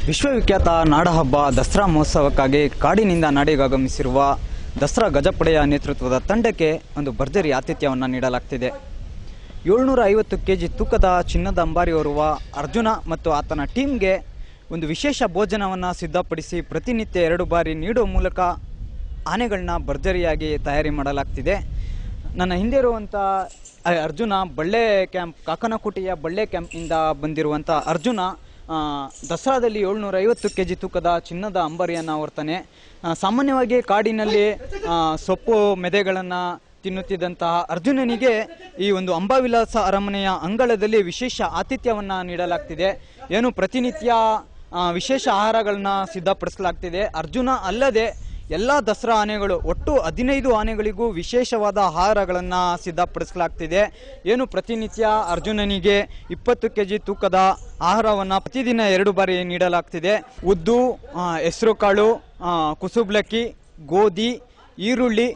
ವಿಶ್ವವಿಖ್ಯಾತ ನಾಡಹಬ್ಬ ದಸರಾ ಮಹೋತ್ಸವಕ್ಕಾಗಿ ಕಾಡಿನಿಂದ ನಾಡಿಗೆ ಆಗಮಿಸಿರುವ ದಸರಾ ಗಜಪಡೆಯ ನೇತೃತ್ವದ ತಂಡಕ್ಕೆ ಒಂದು ಭರ್ಜರಿ ಆತಿಥ್ಯವನ್ನು ನೀಡಲಾಗ್ತಿದೆ. 750 kg ತೂಕದ ಚಿನ್ನದ ಅಂಬಾರಿ ಹೊರುವ ಅರ್ಜುನ ಮತ್ತು ಆತನ ಟೀಮ್ಗೆ ಒಂದು ವಿಶೇಷ ಭೋಜನವನ್ನು ಸಿದ್ಧಪಡಿಸಿ ಪ್ರತಿನಿತ್ಯ 2 ಬಾರಿ ನೀಡುವ ಮೂಲಕ ಆನೆಗಳನ್ನ ಭರ್ಜರಿಯಾಗಿ ತಯಾರಿ ಮಾಡಲಾಗ್ತಿದೆ. ನನ್ನ ಹಿಂದೆ ಇರುವಂಥ ಅರ್ಜುನ ಬಳ್ಳೆ ಕ್ಯಾಂಪ್, ಕಾಕನಕೋಟೆಯ ಬಳ್ಳೆ ಕ್ಯಾಂಪ್ನಿಂದ ಬಂದಿರುವಂಥ ಅರ್ಜುನ ದಸರಾದಲ್ಲಿ 750 kg ತೂಕದ ಚಿನ್ನದ ಅಂಬಾರಿಯನ್ನು ಹೊರ್ತಾನೆ. ಸಾಮಾನ್ಯವಾಗಿ ಕಾಡಿನಲ್ಲಿ ಸೊಪ್ಪು ಮೆದೆಗಳನ್ನು ತಿನ್ನುತ್ತಿದ್ದಂತಹ ಅರ್ಜುನನಿಗೆ ಈ ಒಂದು ಅಂಬಾವಿಲಾಸ ಅರಮನೆಯ ಅಂಗಳದಲ್ಲಿ ವಿಶೇಷ ಆತಿಥ್ಯವನ್ನು ನೀಡಲಾಗ್ತಿದೆ. ಏನು ಪ್ರತಿನಿತ್ಯ ವಿಶೇಷ ಆಹಾರಗಳನ್ನ ಸಿದ್ಧಪಡಿಸಲಾಗ್ತಿದೆ. ಅರ್ಜುನ ಅಲ್ಲದೆ ಎಲ್ಲ ದಸರಾ ಆನೆಗಳು ಒಟ್ಟು 15 ಆನೆಗಳಿಗೂ ವಿಶೇಷವಾದ ಆಹಾರಗಳನ್ನು ಸಿದ್ಧಪಡಿಸಲಾಗ್ತಿದೆ. ಏನು ಪ್ರತಿನಿತ್ಯ ಅರ್ಜುನನಿಗೆ 20 kg ತೂಕದ ಆಹಾರವನ್ನು ಪ್ರತಿದಿನ 2 ಬಾರಿ ನೀಡಲಾಗ್ತಿದೆ. ಉದ್ದು, ಹೆಸರು ಕಾಳು, ಕುಸುಬ್ಲಕ್ಕಿ, ಗೋಧಿ, ಈರುಳ್ಳಿ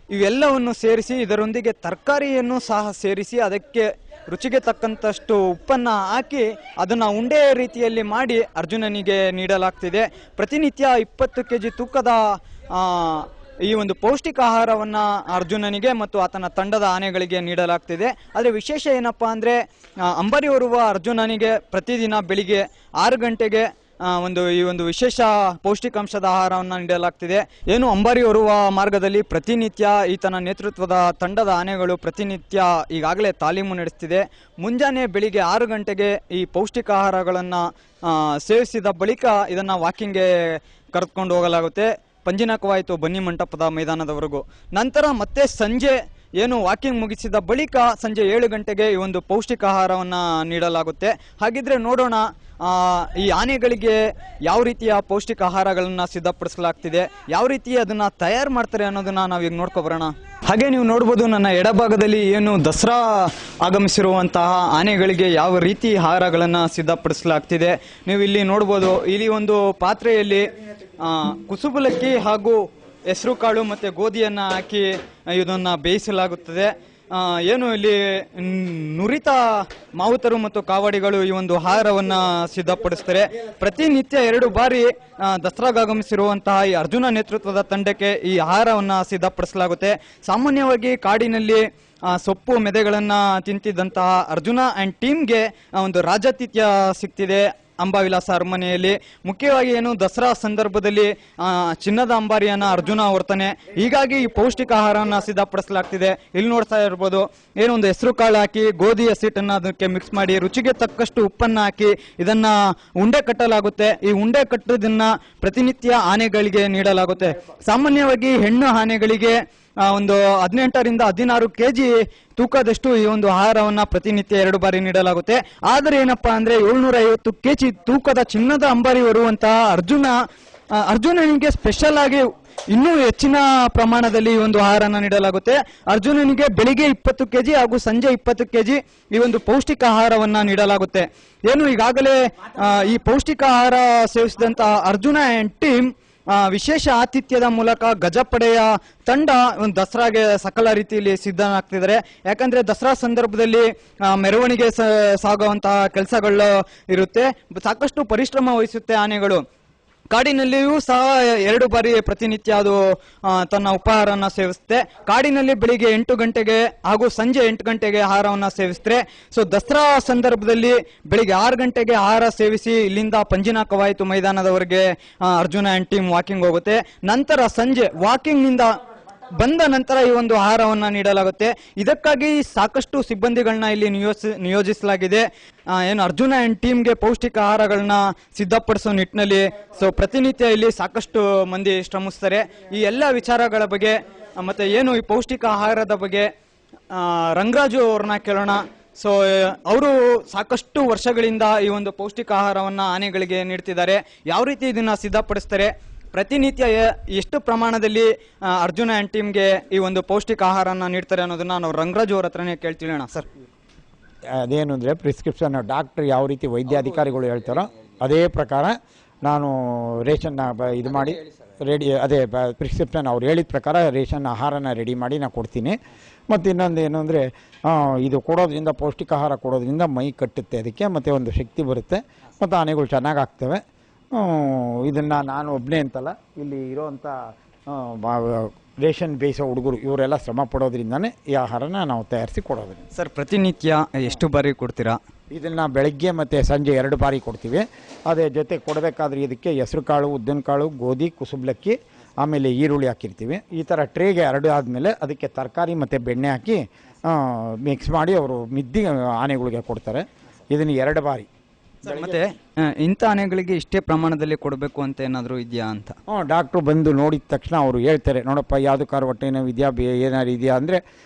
ಇವೆಲ್ಲವನ್ನು ಸೇರಿಸಿ ಇದರೊಂದಿಗೆ ತರಕಾರಿಯನ್ನು ಸಹ ಸೇರಿಸಿ ಅದಕ್ಕೆ ರುಚಿಗೆ ತಕ್ಕಂತಷ್ಟು ಉಪ್ಪನ್ನು ಹಾಕಿ ಅದನ್ನು ಉಂಡೆ ರೀತಿಯಲ್ಲಿ ಮಾಡಿ ಅರ್ಜುನನಿಗೆ ನೀಡಲಾಗ್ತಿದೆ. ಪ್ರತಿನಿತ್ಯ 20 kg ತೂಕದ ಈ ಒಂದು ಪೌಷ್ಟಿಕ ಆಹಾರವನ್ನು ಅರ್ಜುನನಿಗೆ ಮತ್ತು ಆತನ ತಂಡದ ಆನೆಗಳಿಗೆ ನೀಡಲಾಗ್ತಿದೆ. ಆದರೆ ವಿಶೇಷ ಏನಪ್ಪ ಅಂದರೆ ಅಂಬಾರಿ ಹೊರುವ ಅರ್ಜುನನಿಗೆ ಪ್ರತಿದಿನ ಬೆಳಿಗ್ಗೆ 6 ಗಂಟೆಗೆ ಈ ಒಂದು ವಿಶೇಷ ಪೌಷ್ಟಿಕಾಂಶದ ಆಹಾರವನ್ನು ನೀಡಲಾಗ್ತಿದೆ. ಏನು ಅಂಬಾರಿ ಹೊರುವ ಮಾರ್ಗದಲ್ಲಿ ಪ್ರತಿನಿತ್ಯ ಈತನ ನೇತೃತ್ವದ ತಂಡದ ಆನೆಗಳು ಪ್ರತಿನಿತ್ಯ ಈಗಾಗಲೇ ತಾಲೀಮು ನಡೆಸ್ತಿದೆ. ಮುಂಜಾನೆ ಬೆಳಿಗ್ಗೆ 6 ಗಂಟೆಗೆ ಈ ಪೌಷ್ಟಿಕ ಆಹಾರಗಳನ್ನು ಸೇವಿಸಿದ ಬಳಿಕ ಇದನ್ನು ವಾಕಿಂಗ್ಗೆ ಕರೆದುಕೊಂಡು ಹೋಗಲಾಗುತ್ತೆ ಪಂಜಿನ ಕವಾಯಿತು ಬನ್ನಿ ಮಂಟಪದ ಮೈದಾನದವರೆಗೂ. ನಂತರ ಮತ್ತೆ ಸಂಜೆ ಏನು ವಾಕಿಂಗ್ ಮುಗಿಸಿದ ಬಳಿಕ ಸಂಜೆ 7 ಗಂಟೆಗೆ ಈ ಒಂದು ಪೌಷ್ಟಿಕ ಆಹಾರವನ್ನು ನೀಡಲಾಗುತ್ತೆ. ಹಾಗಿದ್ರೆ ನೋಡೋಣ ಈ ಆನೆಗಳಿಗೆ ಯಾವ ರೀತಿಯ ಪೌಷ್ಟಿಕ ಆಹಾರಗಳನ್ನು ಸಿದ್ಧಪಡಿಸಲಾಗ್ತಿದೆ, ಯಾವ ರೀತಿ ಅದನ್ನು ತಯಾರು ಮಾಡ್ತಾರೆ ಅನ್ನೋದನ್ನ ನಾವೀಗ ನೋಡ್ಕೊಬರೋಣ. ಹಾಗೆ ನೀವು ನೋಡ್ಬೋದು ನನ್ನ ಎಡಭಾಗದಲ್ಲಿ ಏನು ದಸರಾ ಆಗಮಿಸಿರುವಂತಹ ಆನೆಗಳಿಗೆ ಯಾವ ರೀತಿ ಆಹಾರಗಳನ್ನು ಸಿದ್ಧಪಡಿಸಲಾಗ್ತಿದೆ ನೀವು ಇಲ್ಲಿ ನೋಡ್ಬೋದು. ಇಲ್ಲಿ ಒಂದು ಪಾತ್ರೆಯಲ್ಲಿ ಕುಸುಬಲಕ್ಕಿ ಹಾಗೂ ಹೆಸರು ಕಾಳು ಮತ್ತು ಗೋಧಿಯನ್ನು ಹಾಕಿ ಇದನ್ನು ಬೇಯಿಸಲಾಗುತ್ತದೆ. ಏನು ಇಲ್ಲಿ ನುರಿತ ಮಾವುತರು ಮತ್ತು ಕಾವಡಿಗಳು ಈ ಒಂದು ಆಹಾರವನ್ನು ಸಿದ್ಧಪಡಿಸ್ತಾರೆ. ಪ್ರತಿನಿತ್ಯ 2 ಬಾರಿ ದಸರಾಗಮಿಸಿರುವಂತಹ ಈ ಅರ್ಜುನ ನೇತೃತ್ವದ ತಂಡಕ್ಕೆ ಈ ಆಹಾರವನ್ನು ಸಿದ್ಧಪಡಿಸಲಾಗುತ್ತೆ. ಸಾಮಾನ್ಯವಾಗಿ ಕಾಡಿನಲ್ಲಿ ಸೊಪ್ಪು ಮೆದೆಗಳನ್ನು ತಿಂತಿದ್ದಂತಹ ಅರ್ಜುನ ಆ್ಯಂಡ್ ಟೀಮ್ಗೆ ಒಂದು ರಾಜಾತಿಥ್ಯ ಸಿಗ್ತಿದೆ ಅಂಬಾವಿಲಾಸ ಅರಮನೆಯಲ್ಲಿ. ಮುಖ್ಯವಾಗಿ ಏನು ದಸರಾ ಸಂದರ್ಭದಲ್ಲಿ ಚಿನ್ನದ ಅಂಬಾರಿಯನ್ನು ಅರ್ಜುನ ಹೊರ್ತಾನೆ, ಹೀಗಾಗಿ ಈ ಪೌಷ್ಟಿಕ ಆಹಾರವನ್ನು ಸಿದ್ಧಪಡಿಸಲಾಗ್ತಿದೆ. ಇಲ್ಲಿ ನೋಡ್ತಾ ಇರ್ಬೋದು, ಏನೊಂದು ಹೆಸರು ಕಾಳು ಹಾಕಿ ಗೋಧಿ ಹಸಿಟ್ಟನ್ನು ಅದಕ್ಕೆ ಮಿಕ್ಸ್ ಮಾಡಿ ರುಚಿಗೆ ತಕ್ಕಷ್ಟು ಉಪ್ಪನ್ನು ಹಾಕಿ ಇದನ್ನ ಉಂಡೆ ಕಟ್ಟಲಾಗುತ್ತೆ. ಈ ಉಂಡೆ ಕಟ್ಟೋದನ್ನ ಪ್ರತಿನಿತ್ಯ ಆನೆಗಳಿಗೆ ನೀಡಲಾಗುತ್ತೆ. ಸಾಮಾನ್ಯವಾಗಿ ಹೆಣ್ಣು ಆನೆಗಳಿಗೆ ಒಂದು 18ರಿಂದ 16 kg ತೂಕದಷ್ಟು ಈ ಒಂದು ಆಹಾರವನ್ನು ಪ್ರತಿನಿತ್ಯ 2 ಬಾರಿ ನೀಡಲಾಗುತ್ತೆ. ಆದರೆ ಏನಪ್ಪಾ ಅಂದ್ರೆ 750 kg ತೂಕದ ಚಿನ್ನದ ಅಂಬಾರಿ ಹೊರುವಂತಹ ಅರ್ಜುನನಿಗೆ ಸ್ಪೆಷಲ್ ಆಗಿ ಇನ್ನೂ ಹೆಚ್ಚಿನ ಪ್ರಮಾಣದಲ್ಲಿ ಈ ಒಂದು ಆಹಾರನ ನೀಡಲಾಗುತ್ತೆ. ಅರ್ಜುನನಿಗೆ ಬೆಳಿಗ್ಗೆ 20 kg ಹಾಗೂ ಸಂಜೆ 20 kg ಈ ಒಂದು ಪೌಷ್ಟಿಕ ಆಹಾರವನ್ನ ನೀಡಲಾಗುತ್ತೆ. ಏನು ಈಗಾಗಲೇ ಈ ಪೌಷ್ಟಿಕ ಆಹಾರ ಸೇವಿಸಿದಂತಹ ಅರ್ಜುನ ಅಂಡ್ ಟೀಮ್ ವಿಶೇಷ ಆತಿಥ್ಯದ ಮೂಲಕ ಗಜಪಡೆಯ ತಂಡ ಒಂದು ದಸರಾಗೆ ಸಕಲ ರೀತಿಯಲ್ಲಿ ಸಿದ್ಧನಾಗ್ತಿದ್ದಾರೆ. ಯಾಕಂದ್ರೆ ದಸರಾ ಸಂದರ್ಭದಲ್ಲಿ ಮೆರವಣಿಗೆ ಸಾಗುವಂತಹ ಕೆಲಸಗಳು ಇರುತ್ತೆ, ಸಾಕಷ್ಟು ಪರಿಶ್ರಮ ವಹಿಸುತ್ತೆ ಆನೆಗಳು. ಕಾಡಿನಲ್ಲಿಯೂ ಸಹ 2 ಬಾರಿ ಪ್ರತಿನಿತ್ಯ ಅದು ತನ್ನ ಉಪಹಾರನ ಸೇವಿಸುತ್ತೆ. ಕಾಡಿನಲ್ಲಿ ಬೆಳಿಗ್ಗೆ 8 ಗಂಟೆಗೆ ಹಾಗೂ ಸಂಜೆ 8 ಗಂಟೆಗೆ ಆಹಾರವನ್ನ ಸೇವಿಸುತ್ತೆ. ಸೊ ದಸರಾ ಸಂದರ್ಭದಲ್ಲಿ ಬೆಳಿಗ್ಗೆ 6 ಗಂಟೆಗೆ ಆಹಾರ ಸೇವಿಸಿ ಇಲ್ಲಿಂದ ಪಂಜಿನ ಕವಾಯತು ಮೈದಾನದವರೆಗೆ ಅರ್ಜುನ ಅಂಡ್ ಟೀಮ್ ವಾಕಿಂಗ್ ಹೋಗುತ್ತೆ. ನಂತರ ಸಂಜೆ ವಾಕಿಂಗ್ ನಿಂದ ಬಂದ ನಂತರ ಈ ಒಂದು ಆಹಾರವನ್ನ ನೀಡಲಾಗುತ್ತೆ. ಇದಕ್ಕಾಗಿ ಸಾಕಷ್ಟು ಸಿಬ್ಬಂದಿಗಳನ್ನ ಇಲ್ಲಿ ನಿಯೋಜಿಸಲಾಗಿದೆ. ಏನು ಅರ್ಜುನ ಅಂಡ್ ಟೀಮ್ಗೆ ಪೌಷ್ಟಿಕ ಆಹಾರಗಳನ್ನ ಸಿದ್ಧಪಡಿಸೋ ನಿಟ್ಟಿನಲ್ಲಿ ಪ್ರತಿನಿತ್ಯ ಇಲ್ಲಿ ಸಾಕಷ್ಟು ಮಂದಿ ಶ್ರಮಿಸ್ತಾರೆ. ಈ ಎಲ್ಲ ವಿಚಾರಗಳ ಬಗ್ಗೆ ಮತ್ತೆ ಏನು ಈ ಪೌಷ್ಟಿಕ ಆಹಾರದ ಬಗ್ಗೆ ರಂಗರಾಜು ಅವ್ರನ್ನ ಕೇಳೋಣ. ಸೊ ಅವರು ಸಾಕಷ್ಟು ವರ್ಷಗಳಿಂದ ಈ ಒಂದು ಪೌಷ್ಟಿಕ ಆಹಾರವನ್ನ ಆನೆಗಳಿಗೆ ನೀಡ್ತಿದ್ದಾರೆ. ಯಾವ ರೀತಿ ಇದನ್ನ ಸಿದ್ಧಪಡಿಸ್ತಾರೆ, ಪ್ರತಿನಿತ್ಯ ಎಷ್ಟು ಪ್ರಮಾಣದಲ್ಲಿ ಅರ್ಜುನ ಅಂಡ್ ಟೀಮ್ಗೆ ಈ ಒಂದು ಪೌಷ್ಟಿಕ ಆಹಾರನ ನೀಡ್ತಾರೆ ಅನ್ನೋದನ್ನ ನಾವು ರಂಗರಾಜು ಅವ್ರ ಹತ್ರನೇ ಕೇಳ್ತಿಳೋಣ. ಸರ್, ಅದೇನು ಅಂದರೆ ಪ್ರಿಸ್ಕ್ರಿಪ್ಷನ್ ಡಾಕ್ಟ್ರ್ ಯಾವ ರೀತಿ ವೈದ್ಯಾಧಿಕಾರಿಗಳು ಹೇಳ್ತಾರೋ ಅದೇ ಪ್ರಕಾರ ನಾನು ರೇಷನ್ನ ಇದು ಮಾಡಿ ರೆಡಿ, ಅದೇ ಪ್ರಿಸ್ಕ್ರಿಪ್ಷನ್ ಅವ್ರು ಹೇಳಿದ ಪ್ರಕಾರ ರೇಷನ್ ಆಹಾರನ ರೆಡಿ ಮಾಡಿ ನಾನು ಕೊಡ್ತೀನಿ. ಮತ್ತು ಇನ್ನೊಂದು ಏನು ಅಂದರೆ ಇದು ಕೊಡೋದ್ರಿಂದ, ಪೌಷ್ಟಿಕ ಆಹಾರ ಕೊಡೋದ್ರಿಂದ ಮೈ ಕಟ್ಟುತ್ತೆ, ಅದಕ್ಕೆ ಮತ್ತು ಒಂದು ಶಕ್ತಿ ಬರುತ್ತೆ ಮತ್ತು ಆನೆಗಳು ಚೆನ್ನಾಗಿ ಆಗ್ತವೆ. ಇದನ್ನು ನಾನು ಒಬ್ಬನೇ ಅಂತಲ್ಲ, ಇಲ್ಲಿ ಇರೋವಂಥ ರೇಷನ್ ಬೇಯಿಸೋ ಹುಡುಗರು ಇವರೆಲ್ಲ ಶ್ರಮ ಪಡೋದ್ರಿಂದನೇ ಈ ಆಹಾರನ ನಾವು ತಯಾರಿಸಿ ಕೊಡೋದ್ರಿಂದ. ಸರ್, ಪ್ರತಿನಿತ್ಯ ಎಷ್ಟು ಬಾರಿ ಕೊಡ್ತೀರಾ? ಇದನ್ನು ಬೆಳಗ್ಗೆ ಮತ್ತು ಸಂಜೆ 2 ಬಾರಿ ಕೊಡ್ತೀವಿ. ಅದೇ ಜೊತೆ ಕೊಡಬೇಕಾದ್ರೆ ಇದಕ್ಕೆ ಹೆಸರು ಕಾಳು, ಉದ್ದಿನ ಕಾಳು, ಗೋಧಿ, ಕುಸುಬ್ಲಕ್ಕಿ, ಆಮೇಲೆ ಈರುಳ್ಳಿ ಹಾಕಿರ್ತೀವಿ. ಈ ಥರ ಟ್ರೇಗೆ 2 ಆದಮೇಲೆ ಅದಕ್ಕೆ ತರಕಾರಿ ಮತ್ತು ಬೆಣ್ಣೆ ಹಾಕಿ ಮಿಕ್ಸ್ ಮಾಡಿ ಅವರು ಮಿದ್ದಿ ಆನೆಗಳಿಗೆ ಕೊಡ್ತಾರೆ. ಇದನ್ನು 2 ಬಾರಿ. ಮತ್ತೆ ಇಂಥ ಆನೆಗಳಿಗೆ ಇಷ್ಟೇ ಪ್ರಮಾಣದಲ್ಲಿ ಕೊಡಬೇಕು ಅಂತ ಏನಾದರೂ ಇದೆಯಾ ಅಂತ? ಡಾಕ್ಟ್ರು ಬಂದು ನೋಡಿದ ತಕ್ಷಣ ಅವರು ಹೇಳ್ತಾರೆ, ನೋಡಪ್ಪ ಯಾವುದಕ್ಕಾರು ಹೊಟ್ಟೆ ನೋವು ಇದೆಯಾ, ಏನಾರು ಇದೆಯಾ ಅಂದರೆ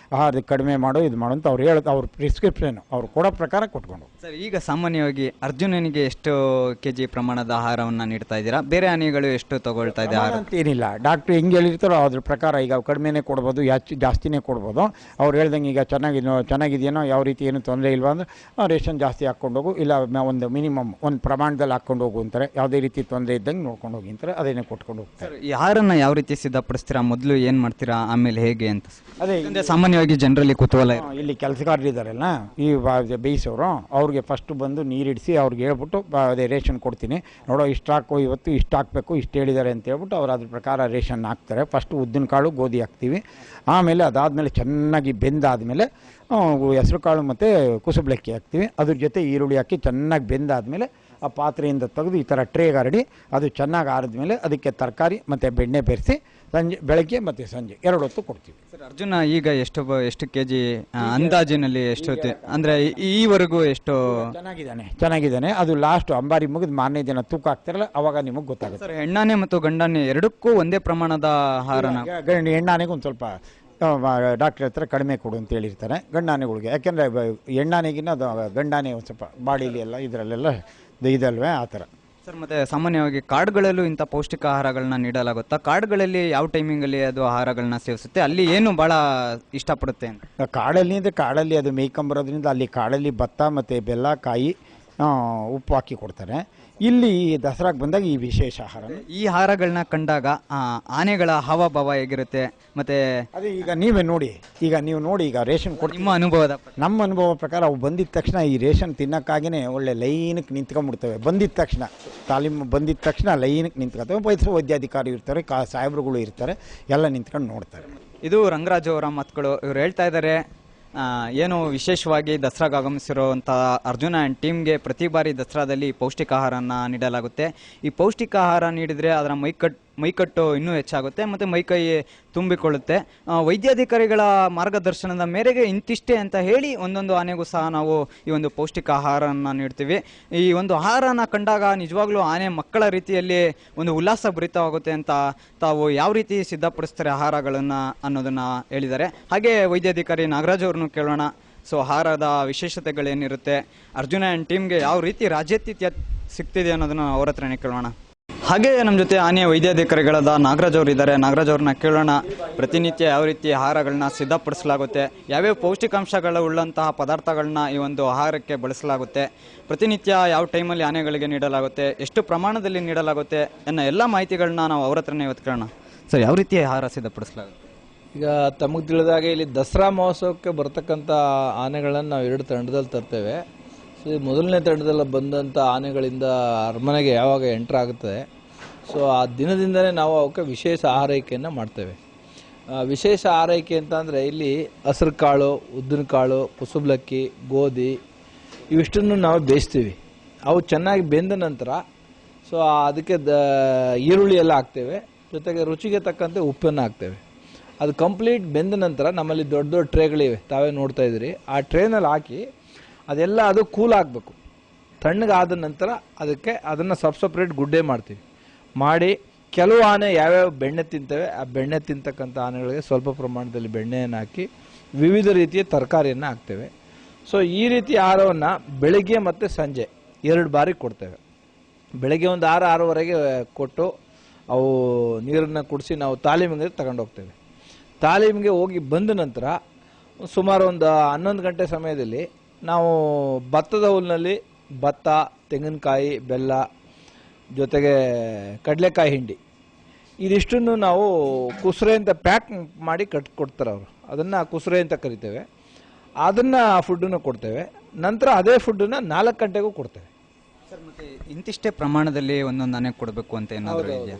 ಅದಕ್ಕೆ ಕಡಿಮೆ ಮಾಡೋ, ಇದು ಮಾಡೋ ಅಂತ ಅವ್ರು ಹೇಳೋದು. ಅವ್ರ ಪ್ರಿಸ್ಕ್ರಿಪ್ಷನ್ ಅವ್ರು ಕೊಡೋ ಪ್ರಕಾರ ಕೊಟ್ಕೊಂಡು. ಸರ್, ಈಗ ಸಾಮಾನ್ಯವಾಗಿ ಅರ್ಜುನನಿಗೆ ಎಷ್ಟು ಕೆಜಿ ಪ್ರಮಾಣದ ಆಹಾರವನ್ನು ನೀಡ್ತಾ ಇದ್ದೀರಾ? ಬೇರೆ ಆನೆಗಳು ಎಷ್ಟು ತಗೊಳ್ತಾ ಇದೆ ಆಹಾರ ಅಂತ ಏನಿಲ್ಲ, ಡಾಕ್ಟ್ರು ಹೆಂಗೆ ಹೇಳಿರ್ತಾರೋ ಅದ್ರ ಪ್ರಕಾರ ಈಗ ಕಡಿಮೆನೇ ಕೊಡ್ಬೋದು, ಜಾಸ್ತಿನೇ ಕೊಡ್ಬೋದು. ಅವ್ರು ಹೇಳ್ದಂಗೆ ಈಗ ಚೆನ್ನಾಗಿದೆಯೇನೋ, ಯಾವ ರೀತಿ ಏನು ತೊಂದರೆ ಇಲ್ವಾ ಅಂದರೆ ರೇಷನ್ ಜಾಸ್ತಿ ಹಾಕ್ಕೊಂಡು ಹೋಗು, ಇಲ್ಲ ಒಂದು ಮಿನಿಮಮ್ ಒಂದು ಪ್ರಮಾಣದಲ್ಲಿ ಹಾಕ್ಕೊಂಡು ಹೋಗು ಅಂತಾರೆ. ಯಾವುದೇ ರೀತಿ ತೊಂದರೆ ಇದ್ದಂಗೆ ನೋಡ್ಕೊಂಡು ಹೋಗಿ ಅಂತಾರೆ, ಅದೇನೇ ಕೊಟ್ಕೊಂಡು ಹೋಗ್ತಾರೆ. ಈ ಆಹಾರನ ಯಾವ ರೀತಿ ಸಿದ್ಧಪಡಿಸ್ತೀರಾ? ಮೊದಲು ಏನು ಮಾಡ್ತೀರಾ, ಆಮೇಲೆ ಹೇಗೆ ಅಂತ? ಅದೇ ಸಾಮಾನ್ಯವಾಗಿ ಜನರಲ್ಲಿ ಕುತೂಹಲ. ಇಲ್ಲಿ ಕೆಲಸಗಾರರಿದ್ದಾರಲ್ಲ ಈ ಬೇಯಿಸೋರು, ಅವ್ರಿಗೆ ಫಸ್ಟ್ ಬಂದು ನೀರಿಡಿಸಿ ಅವ್ರಿಗೆ ಹೇಳ್ಬಿಟ್ಟು ಅದೇ ರೇಷನ್ ಕೊಡ್ತೀನಿ, ನೋಡೋ ಇಷ್ಟು ಹಾಕೋ, ಇವತ್ತು ಇಷ್ಟು ಹಾಕಬೇಕು, ಇಷ್ಟು ಹೇಳಿದ್ದಾರೆ ಅಂತ ಹೇಳ್ಬಿಟ್ಟು ಅವ್ರು ಅದ್ರ ಪ್ರಕಾರ ರೇಷನ್ ಹಾಕ್ತಾರೆ. ಫಸ್ಟು ಉದ್ದಿನ ಕಾಳು, ಗೋಧಿ ಹಾಕ್ತೀವಿ. ಆಮೇಲೆ ಅದಾದಮೇಲೆ ಚೆನ್ನಾಗಿ ಬೆಂದಾದಮೇಲೆ ಹೆಸರು ಕಾಳು ಮತ್ತು ಕುಸುಬ್ಲಕ್ಕಿ ಹಾಕ್ತೀವಿ. ಅದ್ರ ಜೊತೆ ಈರುಳ್ಳಿ ಹಾಕಿ ಚೆನ್ನಾಗಿ ಬೆಂದಾದಮೇಲೆ ಆ ಪಾತ್ರೆಯಿಂದ ತೆಗೆದು ಈ ಥರ ಟ್ರೇಗೆ ಹರಡಿ ಅದು ಚೆನ್ನಾಗಿ ಆರಿದ್ಮೇಲೆ ಅದಕ್ಕೆ ತರಕಾರಿ ಮತ್ತು ಬೆಣ್ಣೆ ಬೆರೆಸಿ ಬೆಳಗ್ಗೆ ಮತ್ತು ಸಂಜೆ 2 ಹೊತ್ತು ಕೊಡ್ತೀವಿ. ಸರ್, ಅರ್ಜುನ ಈಗ ಎಷ್ಟು ಕೆಜಿ ಅಂದಾಜಿನಲ್ಲಿ ಎಷ್ಟು ಅಂದರೆ ಈವರೆಗೂ ಎಷ್ಟು ಚೆನ್ನಾಗಿದ್ದಾನೆ? ಅದು ಲಾಸ್ಟ್ ಅಂಬಾರಿ ಮುಗಿದು ಮಾರನೇ ದಿನ ತೂಕ ಹಾಕ್ತಾರಲ್ಲ ಅವಾಗ ನಿಮಗೆ ಗೊತ್ತಾಗುತ್ತೆ. ಸರ್, ಹೆಣ್ಣಾನೆ ಮತ್ತು ಗಂಡಾನೆ ಎರಡಕ್ಕೂ ಒಂದೇ ಪ್ರಮಾಣದ ಆಹಾರನ? ಹೆಣ್ಣಾನೆಗೆ ಒಂದು ಸ್ವಲ್ಪ ಡಾಕ್ಟ್ರ್ ಹತ್ರ ಕಡಿಮೆ ಕೊಡು ಅಂತ ಹೇಳಿರ್ತಾರೆ ಗಂಡಾನೆಗಳಿಗೆ. ಯಾಕೆಂದರೆ ಹೆಣ್ಣಾನೆಗಿನ್ನ ಅದು ಗಂಡಾನೆ ಒಂದು ಸ್ವಲ್ಪ ಬಾಡಿಲಿ ಎಲ್ಲ ಇದರಲ್ಲೆಲ್ಲ ಇದಲ್ವೇ, ಆ ಥರ. ಸರ್, ಮತ್ತು ಸಾಮಾನ್ಯವಾಗಿ ಕಾಡುಗಳಲ್ಲೂ ಇಂಥ ಪೌಷ್ಟಿಕ ಆಹಾರಗಳನ್ನ ನೀಡಲಾಗುತ್ತಾ? ಕಾಡುಗಳಲ್ಲಿ ಯಾವ ಟೈಮಿಂಗಲ್ಲಿ ಅದು ಆಹಾರಗಳನ್ನ ಸೇವಿಸುತ್ತೆ? ಅಲ್ಲಿ ಏನು ಭಾಳ ಇಷ್ಟಪಡುತ್ತೆ ಅಂತ? ಕಾಡಲ್ಲಿ ಅದು ಮೇಯ್ಕೊಂಬರೋದ್ರಿಂದ ಅಲ್ಲಿ ಕಾಡಲ್ಲಿ ಭತ್ತ ಮತ್ತು ಬೆಲ್ಲ, ಕಾಯಿ, ಉಪ್ಪು ಹಾಕಿ ಕೊಡ್ತಾರೆ. ಇಲ್ಲಿ ದಸರಾಗೆ ಬಂದಾಗ ಈ ವಿಶೇಷ ಆಹಾರ, ಈ ಆಹಾರಗಳನ್ನ ಕಂಡಾಗ ಆನೆಗಳ ಹಾವಭಾವ ಹೇಗಿರುತ್ತೆ? ಮತ್ತೆ ಅದೇ ಈಗ ನೀವೇ ನೋಡಿ, ಈಗ ರೇಷನ್ ಕೊಟ್ಟು ನಮ್ಮ ಅನುಭವ ಪ್ರಕಾರ ಅವು ಬಂದಿದ ತಕ್ಷಣ ಈ ರೇಷನ್ ತಿನ್ನೋಕ್ಕಾಗಿಯೇ ಒಳ್ಳೆ ಲೈನಕ್ಕೆ ನಿಂತ್ಕೊಂಡ್ಬಿಡ್ತವೆ. ತಾಲೀಮು ಬಂದಿದ ತಕ್ಷಣ ಲೈನಕ್ಕೆ ನಿಂತ್ಕೊಳ್ತವೆ. ವೈದ್ಯಾಧಿಕಾರಿ ಇರ್ತಾರೆ, ಸಾಹೇಬ್ರುಗಳು ಇರ್ತಾರೆ, ಎಲ್ಲ ನಿಂತ್ಕೊಂಡು ನೋಡ್ತಾರೆ. ಇದು ರಂಗರಾಜು ಅವರ ಮಾತುಗಳು. ಇವ್ರು ಹೇಳ್ತಾ ಇದ್ದಾರೆ, ಏನು ವಿಶೇಷವಾಗಿ ದಸರಾಗೆ ಆಗಮಿಸಿರುವಂಥ ಅರ್ಜುನ ಆ್ಯಂಡ್ ಟೀಮ್ಗೆ ಪ್ರತಿ ಬಾರಿ ದಸರಾದಲ್ಲಿ ಪೌಷ್ಟಿಕ ಆಹಾರನ ನೀಡಲಾಗುತ್ತೆ. ಈ ಪೌಷ್ಟಿಕ ಆಹಾರ ನೀಡಿದರೆ ಅದರ ಮೈಕಟ್ಟು ಇನ್ನೂ ಹೆಚ್ಚಾಗುತ್ತೆ ಮತ್ತು ಮೈಕೈ ತುಂಬಿಕೊಳ್ಳುತ್ತೆ. ವೈದ್ಯಾಧಿಕಾರಿಗಳ ಮಾರ್ಗದರ್ಶನದ ಮೇರೆಗೆ ಇಂತಿಷ್ಟೇ ಅಂತ ಹೇಳಿ ಒಂದೊಂದು ಆನೆಗೂ ಸಹ ನಾವು ಈ ಒಂದು ಪೌಷ್ಟಿಕ ಆಹಾರನ ನೀಡ್ತೀವಿ. ಈ ಒಂದು ಆಹಾರನ ಕಂಡಾಗ ನಿಜವಾಗ್ಲೂ ಆನೆ ಮಕ್ಕಳ ರೀತಿಯಲ್ಲಿ ಒಂದು ಉಲ್ಲಾಸ ಭರಿತವಾಗುತ್ತೆ ಅಂತ ತಾವು ಯಾವ ರೀತಿ ಸಿದ್ಧಪಡಿಸ್ತಾರೆ ಆಹಾರಗಳನ್ನು ಅನ್ನೋದನ್ನು ಹೇಳಿದ್ದಾರೆ. ಹಾಗೆ ವೈದ್ಯಾಧಿಕಾರಿ ನಾಗರಾಜ್ ಅವ್ರನ್ನೂ ಕೇಳೋಣ. ಸೊ ಆಹಾರದ ವಿಶೇಷತೆಗಳೇನಿರುತ್ತೆ, ಅರ್ಜುನ ಆ್ಯಂಡ್ ಟೀಮ್ಗೆ ಯಾವ ರೀತಿ ರಾಜ್ಯಾತಿಥ್ಯ ಸಿಗ್ತಿದೆ ಅನ್ನೋದನ್ನು ಅವ್ರ ಹತ್ರನೇ ಕೇಳೋಣ. ಹಾಗೆ ನಮ್ಮ ಜೊತೆ ಆನೆಯ ವೈದ್ಯಾಧಿಕಾರಿಗಳಾದ ನಾಗರಾಜ್ ಅವರು ಇದ್ದಾರೆ. ನಾಗರಾಜ್ ಅವ್ರನ್ನ ಕೇಳೋಣ, ಪ್ರತಿನಿತ್ಯ ಯಾವ ರೀತಿ ಆಹಾರಗಳನ್ನ ಸಿದ್ಧಪಡಿಸಲಾಗುತ್ತೆ, ಯಾವ್ಯಾವ ಪೌಷ್ಟಿಕಾಂಶಗಳು ಉಳ್ಳಂತಹ ಪದಾರ್ಥಗಳನ್ನ ಈ ಒಂದು ಆಹಾರಕ್ಕೆ ಬಳಸಲಾಗುತ್ತೆ, ಪ್ರತಿನಿತ್ಯ ಯಾವ ಟೈಮಲ್ಲಿ ಆನೆಗಳಿಗೆ ನೀಡಲಾಗುತ್ತೆ, ಎಷ್ಟು ಪ್ರಮಾಣದಲ್ಲಿ ನೀಡಲಾಗುತ್ತೆ ಅನ್ನೋ ಎಲ್ಲ ಮಾಹಿತಿಗಳನ್ನ ನಾವು ಅವ್ರ ಹತ್ರನೇ ಇವತ್ತು ಕೇಳೋಣ. ಸರ್, ಯಾವ ರೀತಿ ಆಹಾರ ಸಿದ್ಧಪಡಿಸಲಾಗುತ್ತೆ? ಈಗ ತಮಗೆ ತಿಳಿದಾಗೆ ಇಲ್ಲಿ ದಸರಾ ಮಹೋತ್ಸವಕ್ಕೆ ಬರ್ತಕ್ಕಂಥ ಆನೆಗಳನ್ನು ನಾವು 2 ತಂಡದಲ್ಲಿ ತರ್ತೇವೆ. ಸೊ ಮೊದಲನೇ ತಂಡದಲ್ಲಿ ಬಂದಂಥ ಆನೆಗಳಿಂದ ಅರಮನೆಗೆ ಯಾವಾಗ ಎಂಟ್ರ್ ಆಗುತ್ತದೆ, ಸೊ ಆ ದಿನದಿಂದಲೇ ನಾವು ಅವಕ್ಕೆ ವಿಶೇಷ ಆರೈಕೆಯನ್ನು ಮಾಡ್ತೇವೆ. ವಿಶೇಷ ಆರೈಕೆ ಅಂತ ಅಂದರೆ ಇಲ್ಲಿ ಹಸಿರು ಕಾಳು, ಉದ್ದಿನ ಕಾಳು, ಕುಸುಬ್ಲಕ್ಕಿ, ಗೋಧಿ ಇವಿಷ್ಟನ್ನು ನಾವು ಬೇಯಿಸ್ತೀವಿ. ಅವು ಚೆನ್ನಾಗಿ ಬೆಂದ ನಂತರ ಸೊ ಅದಕ್ಕೆ ಈರುಳ್ಳಿ ಎಲ್ಲ ಹಾಕ್ತೇವೆ, ಜೊತೆಗೆ ರುಚಿಗೆ ತಕ್ಕಂತೆ ಉಪ್ಪನ್ನು ಹಾಕ್ತೇವೆ. ಅದು ಕಂಪ್ಲೀಟ್ ಬೆಂದ ನಂತರ ನಮ್ಮಲ್ಲಿ ದೊಡ್ಡ ದೊಡ್ಡ ಟ್ರೇಗಳಿವೆ, ತಾವೇ ನೋಡ್ತಾ ಇದ್ದೀರಿ. ಆ ಟ್ರೇನಲ್ಲಿ ಹಾಕಿ ಅದೆಲ್ಲ ಅದು ಕೂಲ್ ಆಗಬೇಕು. ತಣ್ಣಗಾದ ನಂತರ ಅದನ್ನು ಸಪ್ರೇಟ್ ಗುಡ್ಡೆ ಮಾಡ್ತೀವಿ. ಮಾಡಿ ಕೆಲವು ಆನೆ ಯಾವ್ಯಾವ ಬೆಣ್ಣೆ ತಿಂತವೆ, ಆ ಬೆಣ್ಣೆ ತಿಂತಕ್ಕಂಥ ಆನೆಗಳಿಗೆ ಸ್ವಲ್ಪ ಪ್ರಮಾಣದಲ್ಲಿ ಬೆಣ್ಣೆಯನ್ನು ಹಾಕಿ ವಿವಿಧ ರೀತಿಯ ತರಕಾರಿಯನ್ನು ಹಾಕ್ತೇವೆ. ಸೊ ಈ ರೀತಿ ಆಹಾರವನ್ನು ಬೆಳಗ್ಗೆ ಮತ್ತು ಸಂಜೆ 2 ಬಾರಿ ಕೊಡ್ತೇವೆ. ಬೆಳಗ್ಗೆ ಒಂದು 6-6:30ಗೆ ಕೊಟ್ಟು ಅವು ನೀರನ್ನು ಕುಡಿಸಿ ನಾವು ತಾಲೀಮಿಗೆ ತಗೊಂಡೋಗ್ತೇವೆ. ತಾಲೀಮಿಗೆ ಹೋಗಿ ಬಂದ ನಂತರ ಸುಮಾರು ಒಂದು 11 ಗಂಟೆ ಸಮಯದಲ್ಲಿ ನಾವು ಭತ್ತದ ಹುಲ್ಲಿನಲ್ಲಿ ಭತ್ತ, ತೆಂಗಿನಕಾಯಿ, ಬೆಲ್ಲ, ಜೊತೆಗೆ ಕಡಲೆಕಾಯಿ ಹಿಂಡಿ ಇದಿಷ್ಟನ್ನು ನಾವು ಕುಸ್ರೆ ಅಂತ ಪ್ಯಾಕ್ ಮಾಡಿ ಕೊಡ್ತಾರೆ ಅವರು. ಅದನ್ನು ಕುಸ್ರೆ ಅಂತ ಕರಿತೇವೆ. ಅದನ್ನು ಫುಡ್ಡನ್ನು ಕೊಡ್ತೇವೆ. ನಂತರ ಅದೇ ಫುಡ್ಡನ್ನು 4 ಗಂಟೆಗೂ ಕೊಡ್ತೇವೆ. ಸರ್, ಮತ್ತೆ ಇಂತಿಷ್ಟೇ ಪ್ರಮಾಣದಲ್ಲಿ ಒಂದೊಂದು ಆನೆ ಕೊಡಬೇಕು ಅಂತ ಏನಾದರೂ ಇದೆಯಾ?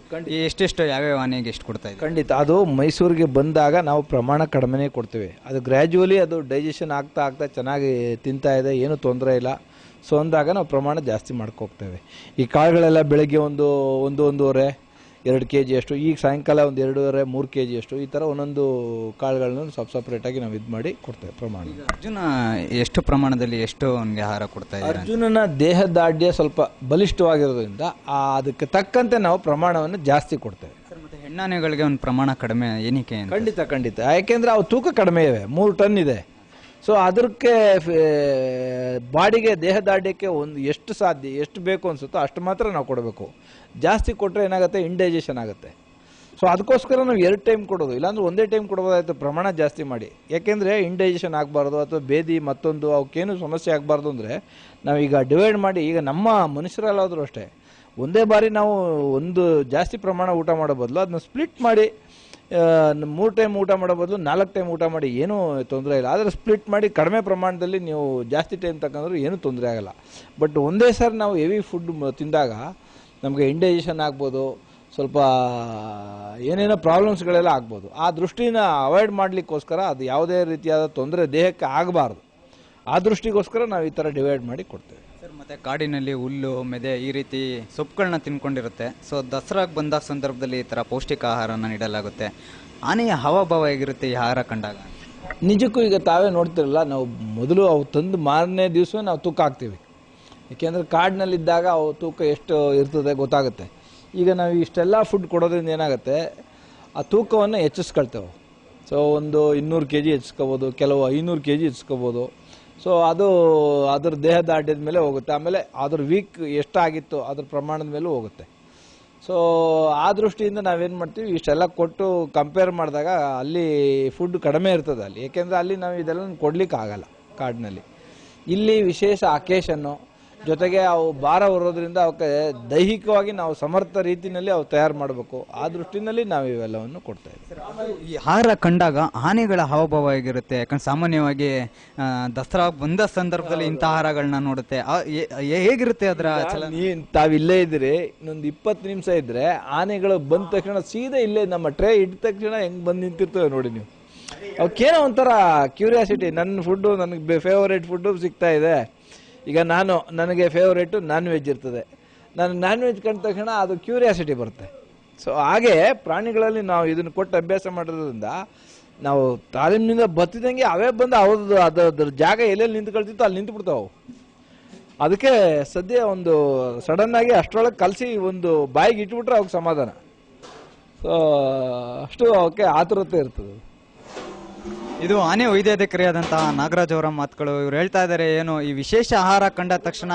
ಎಷ್ಟೆಷ್ಟು ಯಾವ್ಯಾವ ಆನೆಗೆ ಎಷ್ಟು ಕೊಡ್ತಾ ಇದೆ? ಖಂಡಿತ. ಅದು ಮೈಸೂರಿಗೆ ಬಂದಾಗ ನಾವು ಪ್ರಮಾಣ ಕಡಿಮೆನೇ ಕೊಡ್ತೇವೆ. ಅದು ಗ್ರ್ಯಾಜುವಲಿ ಅದು ಡೈಜೆಷನ್ ಆಗ್ತಾ ಚೆನ್ನಾಗಿ ತಿಂತಾ ಇದೆ, ಏನೂ ತೊಂದರೆ ಇಲ್ಲ. ಸೊ ಅಂದಾಗ ನಾವು ಪ್ರಮಾಣ ಜಾಸ್ತಿ ಮಾಡ್ಕೋಗ್ತೇವೆ. ಈ ಕಾಳುಗಳೆಲ್ಲ ಬೆಳಗ್ಗೆ ಒಂದೂವರೆ 2 kg ಅಷ್ಟು, ಈಗ ಸಾಯಂಕಾಲ ಒಂದು 2.5-3 kg ಅಷ್ಟು, ಈ ಥರ ಒಂದೊಂದು ಕಾಳುಗಳನ್ನು ಸಪ್ರೇಟಾಗಿ ನಾವು ಇದು ಮಾಡಿ ಕೊಡ್ತೇವೆ ಪ್ರಮಾಣ. ಅರ್ಜುನ ಎಷ್ಟು ಪ್ರಮಾಣದಲ್ಲಿ ಎಷ್ಟು ಅವನಿಗೆ ಆಹಾರ ಕೊಡ್ತಾ ಇದ್ದಾರೆ? ಅರ್ಜುನನ ದೇಹದಾಢ್ಯ ಸ್ವಲ್ಪ ಬಲಿಷ್ಠವಾಗಿರೋದ್ರಿಂದ ಅದಕ್ಕೆ ತಕ್ಕಂತೆ ನಾವು ಪ್ರಮಾಣವನ್ನು ಜಾಸ್ತಿ ಕೊಡ್ತೇವೆ. ಸರ್, ಮತ್ತೆ ಹೆಣ್ಣಾನೆಗಳಿಗೆ ಒಂದು ಪ್ರಮಾಣ ಕಡಿಮೆ ಏನಕ್ಕೆ? ಖಂಡಿತ. ಯಾಕೆಂದರೆ ಅವು ತೂಕ ಕಡಿಮೆ ಇವೆ, 3 ಟನ್ ಇದೆ. ಸೊ ಅದಕ್ಕೆ ಬಾಡಿಗೆ ದೇಹದಾಢ್ಯಕ್ಕೆ ಎಷ್ಟು ಸಾಧ್ಯ, ಎಷ್ಟು ಬೇಕು ಅನಿಸುತ್ತೋ ಅಷ್ಟು ಮಾತ್ರ ನಾವು ಕೊಡಬೇಕು. ಜಾಸ್ತಿ ಕೊಟ್ಟರೆ ಏನಾಗುತ್ತೆ, ಇಂಡೈಜೆಷನ್ ಆಗುತ್ತೆ. ಸೊ ಅದಕ್ಕೋಸ್ಕರ ನಾವು 2 ಟೈಮ್ ಕೊಡೋದು, ಇಲ್ಲಾಂದ್ರೆ ಒಂದೇ ಟೈಮ್ ಕೊಡ್ಬೋದಾಯ್ತು ಪ್ರಮಾಣ ಜಾಸ್ತಿ ಮಾಡಿ. ಯಾಕೆಂದರೆ ಇಂಡೈಜೆಷನ್ ಆಗಬಾರ್ದು ಅಥವಾ ಬೇದಿ ಮತ್ತೊಂದು ಅವಕ್ಕೇನು ಸಮಸ್ಯೆ ಆಗಬಾರ್ದು ಅಂದರೆ ನಾವೀಗ ಡಿವೈಡ್ ಮಾಡಿ, ಈಗ ನಮ್ಮ ಮನುಷ್ಯರಲ್ಲಾದರೂ ಅಷ್ಟೇ ಒಂದೇ ಬಾರಿ ನಾವು ಜಾಸ್ತಿ ಪ್ರಮಾಣ ಊಟ ಮಾಡೋ ಬದಲು ಅದನ್ನ ಸ್ಪ್ಲಿಟ್ ಮಾಡಿ 3 ಟೈಮ್ ಊಟ ಮಾಡೋ ಬದಲು 4 ಟೈಮ್ ಊಟ ಮಾಡಿ, ಏನೂ ತೊಂದರೆ ಇಲ್ಲ. ಆದರೆ ಸ್ಪ್ಲಿಟ್ ಮಾಡಿ ಕಡಿಮೆ ಪ್ರಮಾಣದಲ್ಲಿ ನೀವು ಜಾಸ್ತಿ ಟೈಮ್ ತಗೊಂಡ್ರೂ ಏನೂ ತೊಂದರೆ ಆಗಲ್ಲ. ಬಟ್ ಒಂದೇ ಸಾರಿ ನಾವು ಹೆವಿ ಫುಡ್ ತಿಂದಾಗ ನಮಗೆ ಇಂಡೈಜೆಷನ್ ಆಗ್ಬೋದು, ಸ್ವಲ್ಪ ಏನೇನೋ ಪ್ರಾಬ್ಲಮ್ಸ್ಗಳೆಲ್ಲ ಆಗ್ಬೋದು. ಆ ದೃಷ್ಟಿನ ಅವಾಯ್ಡ್ ಮಾಡಲಿಕ್ಕೋಸ್ಕರ ಅದು ಯಾವುದೇ ರೀತಿಯಾದ ತೊಂದರೆ ದೇಹಕ್ಕೆ ಆಗಬಾರ್ದು. ಆ ದೃಷ್ಟಿಗೋಸ್ಕರ ನಾವು ಈ ಥರ ಡಿವೈಡ್ ಮಾಡಿ ಕೊಡ್ತೇವೆ. ಸರ್, ಮತ್ತು ಕಾಡಿನಲ್ಲಿ ಹುಲ್ಲು, ಮೆದೆ ಈ ರೀತಿ ಸೊಪ್ಪುಗಳನ್ನ ತಿನ್ಕೊಂಡಿರುತ್ತೆ. ಸೊ ದಸರಾಗೆ ಬಂದ ಸಂದರ್ಭದಲ್ಲಿ ಈ ಥರ ಪೌಷ್ಟಿಕ ಆಹಾರನ ನೀಡಲಾಗುತ್ತೆ. ಆನೆಯ ಹಾವಭಾವ ಹೇಗಿರುತ್ತೆ ಈ ಆಹಾರ ಕಂಡಾಗ? ನಿಜಕ್ಕೂ ಈಗ ತಾವೇ ನೋಡ್ತಿರಲ್ಲ, ನಾವು ಮೊದಲು ಅವು ತಂದು ಮಾರನೇ ದಿವಸ ನಾವು ತೂಕ ಹಾಕ್ತೀವಿ. ಏಕೆಂದರೆ ಕಾಡಿನಲ್ಲಿದ್ದಾಗ ಅವು ತೂಕ ಎಷ್ಟು ಇರ್ತದೆ ಗೊತ್ತಾಗುತ್ತೆ. ಈಗ ನಾವು ಇಷ್ಟೆಲ್ಲ ಫುಡ್ ಕೊಡೋದ್ರಿಂದ ಏನಾಗುತ್ತೆ, ಆ ತೂಕವನ್ನು ಹೆಚ್ಚಿಸ್ಕೊಳ್ತೇವೆ. ಸೊ ಒಂದು 200 kg ಹೆಚ್ಚಿಸ್ಕೋಬೋದು, ಕೆಲವು 500 kg ಹೆಚ್ಚಿಸ್ಕೋಬೋದು. ಸೊ ಅದು ಅದ್ರ ದೇಹದಾಢ್ಯದ ಮೇಲೆ ಹೋಗುತ್ತೆ. ಆಮೇಲೆ ಅದ್ರ ವೀಕ್ ಎಷ್ಟಾಗಿತ್ತು ಅದ್ರ ಪ್ರಮಾಣದ ಮೇಲೂ ಹೋಗುತ್ತೆ. ಸೊ ಆ ದೃಷ್ಟಿಯಿಂದ ನಾವೇನು ಮಾಡ್ತೀವಿ, ಇಷ್ಟೆಲ್ಲ ಕೊಟ್ಟು ಕಂಪೇರ್ ಮಾಡಿದಾಗ ಅಲ್ಲಿ ಫುಡ್ ಕಡಿಮೆ ಇರ್ತದೆ ಅಲ್ಲಿ. ಏಕೆಂದರೆ ಅಲ್ಲಿ ನಾವು ಇದೆಲ್ಲ ಕೊಡ್ಲಿಕ್ಕೆ ಆಗಲ್ಲ ಕಾಡಿನಲ್ಲಿ. ಇಲ್ಲಿ ವಿಶೇಷ ಅಕೇಶನ್ನು ಜೊತೆಗೆ ಅವು ಭಾರ ಹೊರೋದ್ರಿಂದ ಅವಕ್ಕೆ ದೈಹಿಕವಾಗಿ ನಾವು ಸಮರ್ಥ ರೀತಿಯಲ್ಲಿ ಅವು ತಯಾರು ಮಾಡಬೇಕು. ಆ ದೃಷ್ಟಿನಲ್ಲಿ ನಾವು ಇವೆಲ್ಲವನ್ನು ಕೊಡ್ತಾ ಇದ್ದೀವಿ. ಈ ಆಹಾರ ಕಂಡಾಗ ಆನೆಗಳ ಹಾವಭಾವ ಹೇಗಿರುತ್ತೆ? ಯಾಕಂದ್ರೆ ಸಾಮಾನ್ಯವಾಗಿ ದಸರಾ ಬಂದ ಸಂದರ್ಭದಲ್ಲಿ ಇಂಥ ಆಹಾರಗಳನ್ನ ನೋಡುತ್ತೆ, ಹೇಗಿರುತ್ತೆ ಅದರ ಚಲನೆ? ತಾವಿಲ್ಲೇ ಇದ್ದೀರಿ, ಇನ್ನೊಂದು 20 ನಿಮಿಷ ಇದ್ರೆ ಆನೆಗಳು ಬಂದ ತಕ್ಷಣ ಸೀದಾ ಇಲ್ಲೇ ನಮ್ಮ ಟ್ರೇ ಇಟ್ಟ ತಕ್ಷಣ ಹೆಂಗೆ ಬಂದು ನಿಂತಿರ್ತವೆ ನೋಡಿ ನೀವು. ಅವಕ್ಕೇನೋ ಒಂಥರ ಕ್ಯೂರಿಯಾಸಿಟಿ, ನನ್ನ ಫುಡ್ಡು ನನಗೆ ಫೇವರೇಟ್ ಫುಡ್ಡು ಸಿಗ್ತಾ ಇದೆ. ಈಗ ನನಗೆ ಫೇವರೇಟು ನಾನ್ ವೆಜ್ ಇರ್ತದೆ, ನನಗೆ ನಾನ್ ವೆಜ್ ಕಂಡ ತಕ್ಷಣ ಅದು ಕ್ಯೂರಿಯಾಸಿಟಿ ಬರುತ್ತೆ. ಸೊ ಹಾಗೆ ಪ್ರಾಣಿಗಳಲ್ಲಿ ನಾವು ಇದನ್ನು ಕೊಟ್ಟು ಅಭ್ಯಾಸ ಮಾಡೋದ್ರಿಂದ ನಾವು ತಾಲೀಮಿನಿಂದ ಬತ್ತಿದಂಗೆ ಅವೇ ಬಂದು ಅದ್ರ ಜಾಗ ಎಲ್ಲೆಲ್ಲಿ ನಿಂತ್ಕೊಳ್ತಿತ್ತು ಅಲ್ಲಿ ನಿಂತು ಬಿಡ್ತಾವೆ. ಅದಕ್ಕೆ ಸದ್ಯ ಒಂದು ಸಡನ್ನಾಗಿ ಅಷ್ಟರೊಳಗೆ ಕಲಸಿ ಒಂದು ಬಾಯಿಗೆ ಇಟ್ಬಿಟ್ರೆ ಅವ್ರಿಗೆ ಸಮಾಧಾನ. ಸೊ ಅಷ್ಟು ಅವಕ್ಕೆ ಆತುರತೆ ಇರ್ತದೆ. ಇದು ಆನೆ ವೈದ್ಯಾಧಿಕಾರಿಯಾದಂತಹ ನಾಗರಾಜ್ ಅವರ ಮಾತುಗಳು. ಇವ್ರು ಹೇಳ್ತಾ ಇದ್ದಾರೆ, ಏನು ಈ ವಿಶೇಷ ಆಹಾರ ಕಂಡ ತಕ್ಷಣ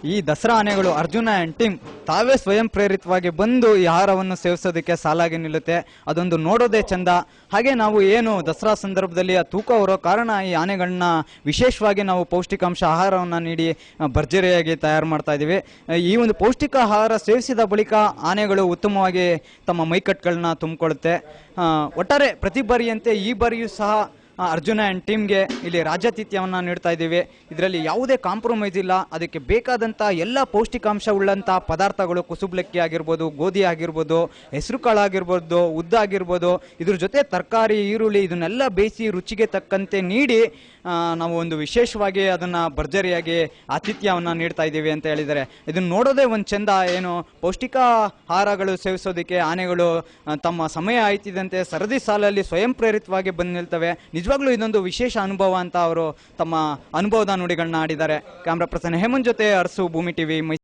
ಈ ದಸರಾ ಆನೆಗಳು ಅರ್ಜುನ ಆ್ಯಂಡ್ ಟೀಮ್ ತಾವೇ ಸ್ವಯಂ ಪ್ರೇರಿತವಾಗಿ ಬಂದು ಈ ಆಹಾರವನ್ನು ಸೇವಿಸೋದಕ್ಕೆ ಸಾಲಾಗಿ ನಿಲ್ಲುತ್ತೆ. ಅದೊಂದು ನೋಡೋದೇ ಚಂದ. ಹಾಗೆ ನಾವು ಏನು ದಸರಾ ಸಂದರ್ಭದಲ್ಲಿ ಆ ತೂಕ ಹೊರೋ ಕಾರಣ ಈ ಆನೆಗಳನ್ನ ವಿಶೇಷವಾಗಿ ನಾವು ಪೌಷ್ಟಿಕಾಂಶ ಆಹಾರವನ್ನು ನೀಡಿ ಭರ್ಜರಿಯಾಗಿ ತಯಾರು ಮಾಡ್ತಾ ಇದ್ದೀವಿ. ಈ ಒಂದು ಪೌಷ್ಟಿಕ ಆಹಾರ ಸೇವಿಸಿದ ಬಳಿಕ ಆನೆಗಳು ಉತ್ತಮವಾಗಿ ತಮ್ಮ ಮೈಕಟ್ಟುಗಳನ್ನ ತುಂಬಿಕೊಳ್ಳುತ್ತೆ. ಒಟ್ಟಾರೆ ಪ್ರತಿ ಬಾರಿಯಂತೆ ಈ ಬಾರಿಯೂ ಸಹ ಅರ್ಜುನ ಆ್ಯಂಡ್ ಟೀಮ್ಗೆ ಇಲ್ಲಿ ರಾಜ್ಯಾತಿಥ್ಯವನ್ನು ನೀಡ್ತಾ ಇದ್ದೀವಿ. ಇದರಲ್ಲಿ ಯಾವುದೇ ಕಾಂಪ್ರಮೈಸ್ ಇಲ್ಲ. ಅದಕ್ಕೆ ಬೇಕಾದಂಥ ಎಲ್ಲ ಪೌಷ್ಟಿಕಾಂಶ ಉಳ್ಳಂಥ ಪದಾರ್ಥಗಳು, ಕುಸುಬ್ಲಕ್ಕಿ ಆಗಿರ್ಬೋದು, ಗೋಧಿ ಆಗಿರ್ಬೋದು, ಹೆಸರು ಕಾಳು ಆಗಿರ್ಬೋದು, ಉದ್ದ ಆಗಿರ್ಬೋದು, ಇದ್ರ ಜೊತೆ ತರಕಾರಿ, ಈರುಳ್ಳಿ ಇದನ್ನೆಲ್ಲ ಬೇಯಿಸಿ ರುಚಿಗೆ ತಕ್ಕಂತೆ ನೀಡಿ ನಾವು ಒಂದು ವಿಶೇಷವಾಗಿ ಅದನ್ನು ಭರ್ಜರಿಯಾಗಿ ಆತಿಥ್ಯವನ್ನು ನೀಡ್ತಾ ಇದ್ದೀವಿ ಅಂತ ಹೇಳಿದ್ದಾರೆ. ಇದನ್ನು ನೋಡೋದೇ ಒಂದು ಚೆಂದ. ಏನು ಪೌಷ್ಟಿಕ ಆಹಾರಗಳು ಸೇವಿಸೋದಕ್ಕೆ ಆನೆಗಳು ತಮ್ಮ ಸಮಯ ಆಯ್ತಿದ್ದಂತೆ ಸರದಿ ಸಾಲಲ್ಲಿ ಸ್ವಯಂ ಪ್ರೇರಿತವಾಗಿ ಬಂದು ನಿಲ್ತವೆ. ನಿಜವಾಗ್ಲೂ ಇದೊಂದು ವಿಶೇಷ ಅನುಭವ ಅಂತ ಅವರು ತಮ್ಮ ಅನುಭವದ ನುಡಿಗಳನ್ನ ಆಡಿದ್ದಾರೆ. ಕ್ಯಾಮ್ರಾ ಪರ್ಸನ್ ಹೇಮಂತ್ ಜೊತೆ ಅರಸು, ಭೂಮಿ ಟಿವಿ, ಮೈಸೂರು.